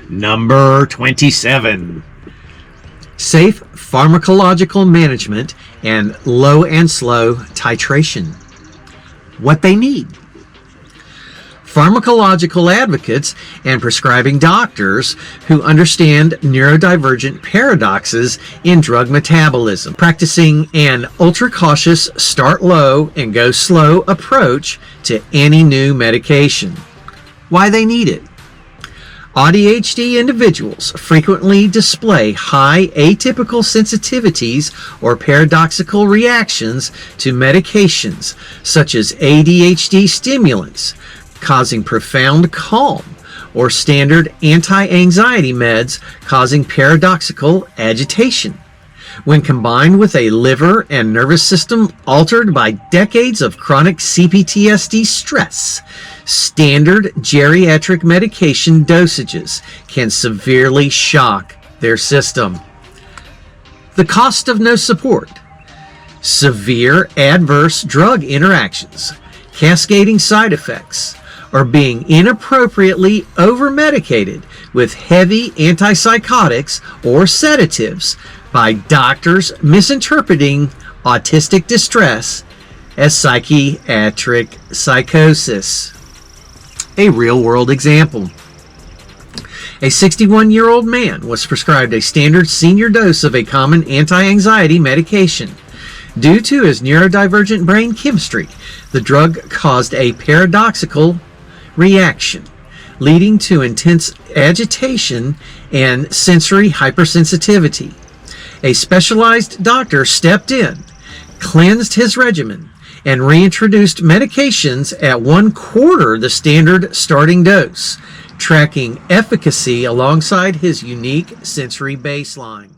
Number 27. Safe pharmacological management and low and slow titration. What they need. Pharmacological advocates and prescribing doctors who understand neurodivergent paradoxes in drug metabolism, practicing an ultra-cautious start low and go slow approach to any new medication. Why they need it. ADHD individuals frequently display high atypical sensitivities or paradoxical reactions to medications such as ADHD stimulants, causing profound calm, or standard anti-anxiety meds causing paradoxical agitation. When combined with a liver and nervous system altered by decades of chronic CPTSD stress, standard geriatric medication dosages can severely shock their system. The cost of no support. Severe adverse drug interactions, cascading side effects, or being inappropriately over-medicated with heavy antipsychotics or sedatives by doctors misinterpreting autistic distress as psychiatric psychosis. A real-world example. A 61-year-old man was prescribed a standard senior dose of a common anti-anxiety medication. Due to his neurodivergent brain chemistry, the drug caused a paradoxical reaction, leading to intense agitation and sensory hypersensitivity. A specialized doctor stepped in, cleansed his regimen, and reintroduced medications at 1/4 the standard starting dose, tracking efficacy alongside his unique sensory baseline.